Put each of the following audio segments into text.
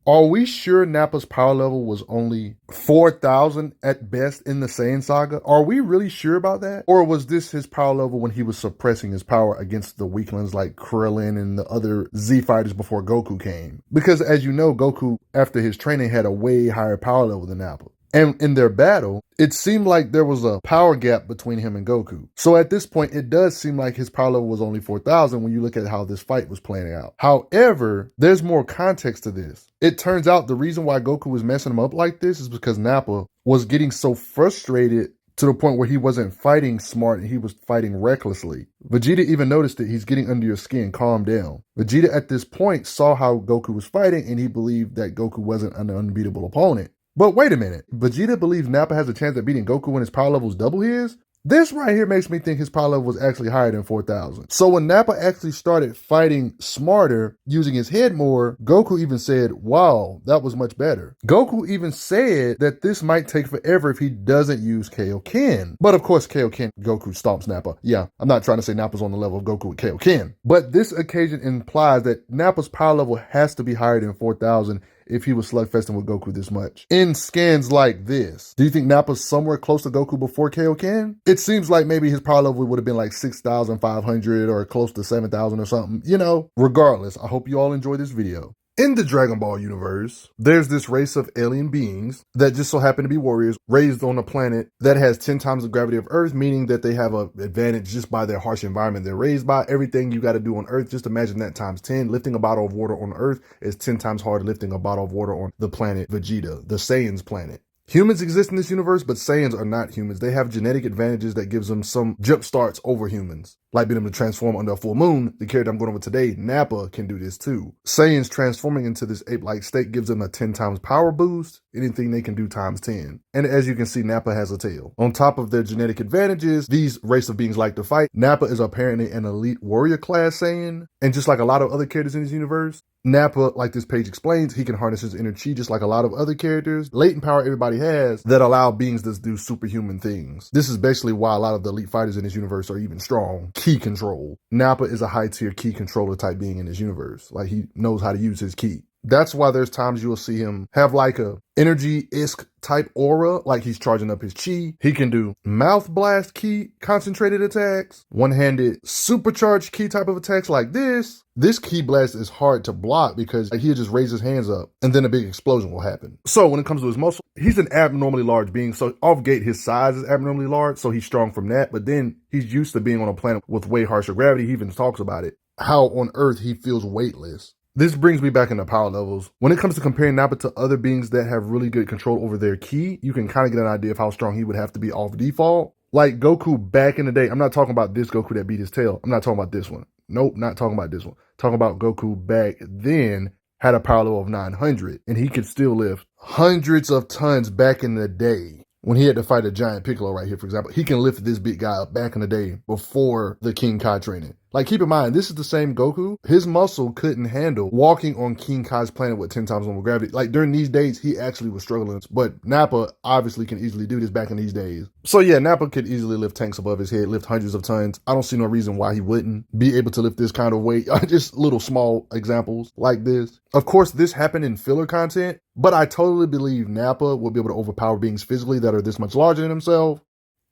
Are we sure Nappa's power level was only 4,000 at best in the Saiyan saga? Are we really sure about that? Or was this his power level when he was suppressing his power against the weaklings like Krillin and the other Z fighters before Goku came? Because as you know, Goku, after his training, had a way higher power level than Nappa. And in their battle, it seemed like there was a power gap between him and Goku. So at this point, it does seem like his power level was only 4,000 when you look at how this fight was playing out. However, there's more context to this. It turns out the reason why Goku was messing him up like this is because Nappa was getting so frustrated to the point where he wasn't fighting smart and he was fighting recklessly. Vegeta even noticed that he's getting under your skin, calm down. Vegeta at this point saw how Goku was fighting and he believed that Goku wasn't an unbeatable opponent. But wait a minute, Vegeta believes Nappa has a chance at beating Goku when his power level is double his? This right here makes me think his power level was actually higher than 4,000. So when Nappa actually started fighting smarter, using his head more, Goku even said, wow, that was much better. Goku even said that this might take forever if he doesn't use Kaioken. But of course, Kaioken, Goku stomps Nappa. Yeah, I'm not trying to say Nappa's on the level of Goku with Kaioken. But this occasion implies that Nappa's power level has to be higher than 4,000 if he was slugfesting with Goku this much. In scans like this, do you think Nappa's somewhere close to Goku before Kaioken? It seems like maybe his power level would have been like 6,500 or close to 7,000 or something. You know, regardless, I hope you all enjoy this video. In the Dragon Ball universe, there's this race of alien beings that just so happen to be warriors raised on a planet that has 10 times the gravity of Earth, meaning that they have an advantage just by their harsh environment they're raised by. Everything you got to do on Earth, just imagine that times 10. Lifting a bottle of water on Earth is 10 times harder lifting a bottle of water on the planet Vegeta, the Saiyan's planet. Humans exist in this universe, but Saiyans are not humans. They have genetic advantages that gives them some jump starts over humans. Like being able to transform under a full moon, the character I'm going over today, Nappa, can do this too. Saiyans transforming into this ape-like state gives them a 10 times power boost. Anything they can do times 10. And as you can see, Nappa has a tail. On top of their genetic advantages, these race of beings like to fight. Nappa is apparently an elite warrior class Saiyan. And just like a lot of other characters in this universe, Nappa, like this page explains, he can harness his inner chi just like a lot of other characters. Latent power everybody has that allow beings to do superhuman things. This is basically why a lot of the elite fighters in this universe are even strong. Ki control. Nappa is a high tier ki controller type being in this universe. Like he knows how to use his ki. That's why there's times you'll see him have like a energy-esque type aura, like he's charging up his chi. He can do mouth blast ki concentrated attacks, one-handed supercharged ki type of attacks like this. This ki blast is hard to block because he'll just raise his hands up and then a big explosion will happen. So when it comes to his muscle, he's an abnormally large being. So off gate, his size is abnormally large. So he's strong from that. But then he's used to being on a planet with way harsher gravity. He even talks about it, how on Earth he feels weightless. This brings me back into power levels. When it comes to comparing Nappa to other beings that have really good control over their ki, you can kind of get an idea of how strong he would have to be off default. Like Goku back in the day, I'm not talking about this Goku that beat his tail. I'm not talking about this one. Nope, not talking about this one. Talking about Goku back then had a power level of 900 and he could still lift hundreds of tons back in the day. When he had to fight a giant Piccolo right here, for example, he can lift this big guy up back in the day before the King Kai training. Like, keep in mind, this is the same Goku. His muscle couldn't handle walking on King Kai's planet with 10 times more gravity. Like, during these days, he actually was struggling. But Nappa obviously can easily do this back in these days. So yeah, Nappa could easily lift tanks above his head, lift hundreds of tons. I don't see no reason why he wouldn't be able to lift this kind of weight. Just little small examples like this. Of course, this happened in filler content, but I totally believe Nappa will be able to overpower beings physically that are this much larger than himself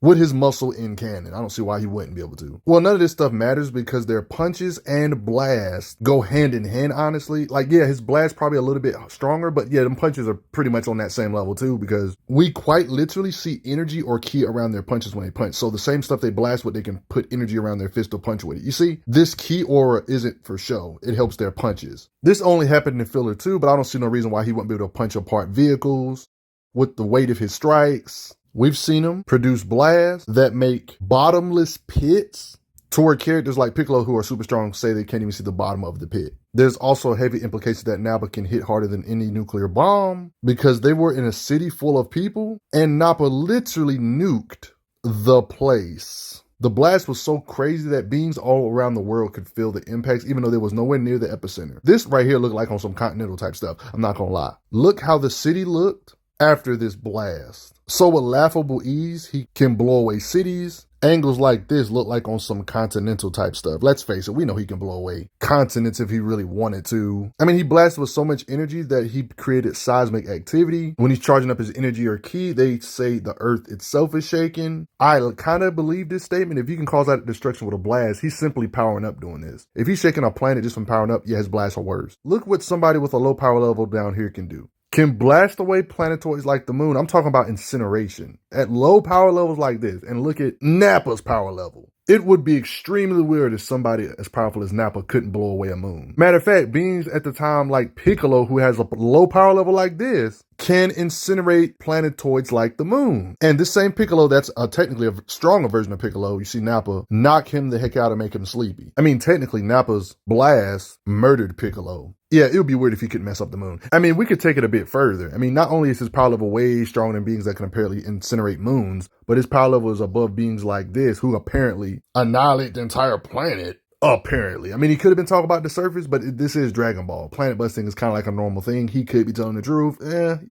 with his muscle in canon. I don't see why he wouldn't be able to. Well, none of this stuff matters because their punches and blasts go hand in hand, honestly. Like, yeah, his blast probably a little bit stronger, but yeah, them punches are pretty much on that same level too because we quite literally see energy or ki around their punches when they punch. So the same stuff they blast with, they can put energy around their fist to punch with it. You see, this ki aura isn't for show. It helps their punches. This only happened in filler too, but I don't see no reason why he wouldn't be able to punch apart vehicles with the weight of his strikes. We've seen him produce blasts that make bottomless pits to where characters like Piccolo who are super strong say they can't even see the bottom of the pit. There's also heavy implication that Nappa can hit harder than any nuclear bomb because they were in a city full of people and Nappa literally nuked the place. The blast was so crazy that beings all around the world could feel the impacts even though there was nowhere near the epicenter. This right here looked like on some Continental type stuff. I'm not gonna lie. Look how the city looked after this blast. So with laughable ease, he can blow away cities Angles like this look like on some continental type stuff. Let's face it, we know he can blow away continents if he really wanted to. I mean, he blasted with so much energy that he created seismic activity. When he's charging up his energy or ki, they say the earth itself is shaking. I kind of believe this statement. If you can cause that destruction with a blast, he's simply powering up doing this. If he's shaking a planet just from powering up, yeah, his blasts are worse. Look what somebody with a low power level down here can do. Can blast away planetoids like the moon. I'm talking about incineration at low power levels like this. And look at Nappa's power level. It would be extremely weird if somebody as powerful as Nappa couldn't blow away a moon. Matter of fact, beings at the time like Piccolo, who has a low power level like this, can incinerate planetoids like the moon. And this same Piccolo, that's technically a stronger version of Piccolo, you see Nappa knock him the heck out and make him sleepy. I mean, technically Nappa's blast murdered Piccolo. Yeah, it would be weird if he couldn't mess up the moon. I mean, we could take it a bit further. I mean, not only is his power level way stronger than beings that can apparently incinerate moons, but his power level is above beings like this, who apparently annihilate the entire planet. Apparently. I mean, he could have been talking about the surface, but this is Dragon Ball. Planet busting is kind of like a normal thing. He could be telling the truth.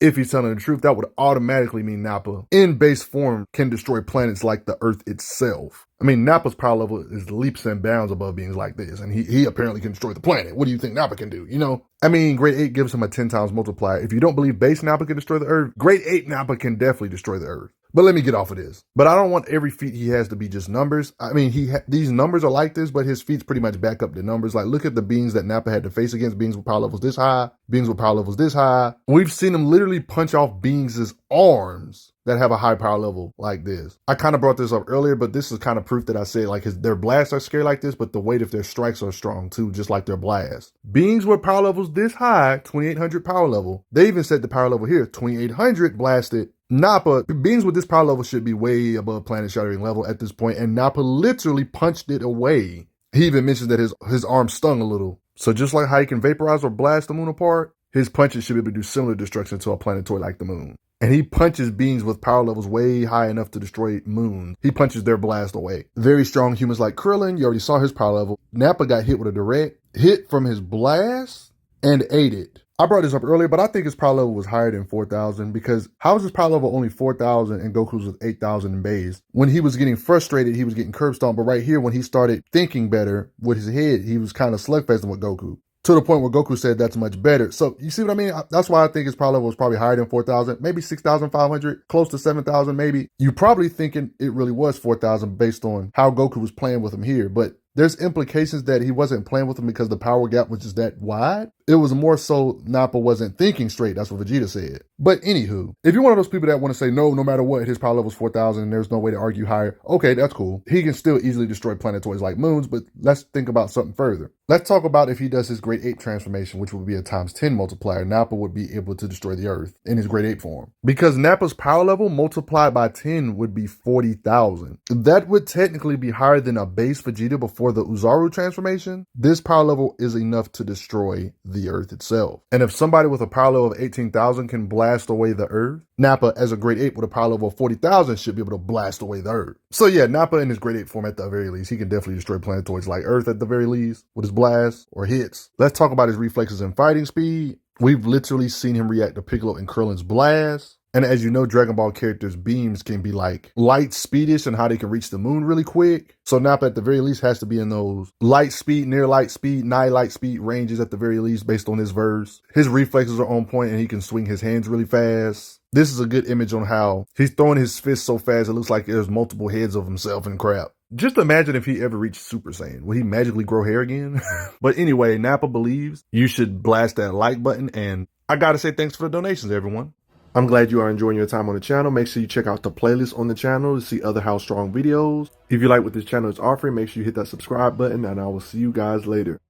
If he's telling the truth, that would automatically mean Nappa, in base form, can destroy planets like the Earth itself. I mean, Nappa's power level is leaps and bounds above beings like this, and he apparently can destroy the planet. What do you think Nappa can do, you know? I mean, Grade 8 gives him a 10 times multiplier. If you don't believe base Nappa can destroy the Earth, Grade 8 Nappa can definitely destroy the Earth. But let me get off of this. But I don't want every feat he has to be just numbers. I mean, these numbers are like this, but his feats pretty much back up the numbers. Like, look at the beings that Nappa had to face against, beings with power levels this high, beings with power levels this high. We've seen him literally punch off beings' arms that have a high power level like this. I kind of brought this up earlier, but this is kind of proof that I said, like, their blasts are scary like this, but the weight of their strikes are strong too, just like their blasts. Beings with power levels this high, 2800 power level, they even said the power level here, 2800 blasted Nappa. Beings with this power level should be way above planet shattering level at this point, and Nappa literally punched it away. He even mentions that his arm stung a little. So just like how he can vaporize or blast the moon apart, his punches should be able to do similar destruction to a planetoid like the moon. And he punches beings with power levels way high enough to destroy moons. He punches their blast away. Very strong humans like Krillin, you already saw his power level. Nappa got hit with a direct hit from his blast and ate it. I brought this up earlier, but I think his power level was higher than 4,000, because how is his power level only 4,000 and Goku's was 8,000 in base? When he was getting frustrated, he was getting curb stomped. But right here, when he started thinking better with his head, he was kind of slugfesting with Goku, to the point where Goku said that's much better. So you see what I mean? That's why I think his power level was probably higher than 4,000, maybe 6,500, close to 7,000 maybe. You probably thinking it really was 4,000 based on how Goku was playing with him here. But there's implications that he wasn't playing with him because the power gap was just that wide. It was more so Nappa wasn't thinking straight. That's what Vegeta said. But anywho, if you're one of those people that want to say, no matter what, his power level is 4,000 and there's no way to argue higher, okay, that's cool. He can still easily destroy planetoids like moons, but let's think about something further. Let's talk about if he does his Grade 8 transformation, which would be a times 10 multiplier, Nappa would be able to destroy the Earth in his Grade 8 form. Because Nappa's power level multiplied by 10 would be 40,000. That would technically be higher than a base Vegeta before the Uzaru transformation. This power level is enough to destroy the Earth itself. And if somebody with a power level of 18,000 can blast away the Earth, Nappa as a Grade 8 with a power level of 40,000 should be able to blast away the Earth. So yeah, Nappa in his Grade 8 form at the very least, he can definitely destroy planetoids like Earth at the very least with his blasts or hits. Let's talk about his reflexes and fighting speed. We've literally seen him react to Piccolo and Krillin's blast. And as you know, Dragon Ball characters' beams can be like light speedish and how they can reach the moon really quick. So Nappa at the very least has to be in those light speed, near light speed, nigh light speed ranges at the very least based on his verse. His reflexes are on point and he can swing his hands really fast. This is a good image on how he's throwing his fists so fast it looks like there's multiple heads of himself and crap. Just imagine if he ever reached Super Saiyan. Will he magically grow hair again? But anyway, Nappa believes you should blast that like button. And I gotta say thanks for the donations, everyone. I'm glad you are enjoying your time on the channel. Make sure you check out the playlist on the channel to see other How Strong videos. If you like what this channel is offering, make sure you hit that subscribe button, and I will see you guys later.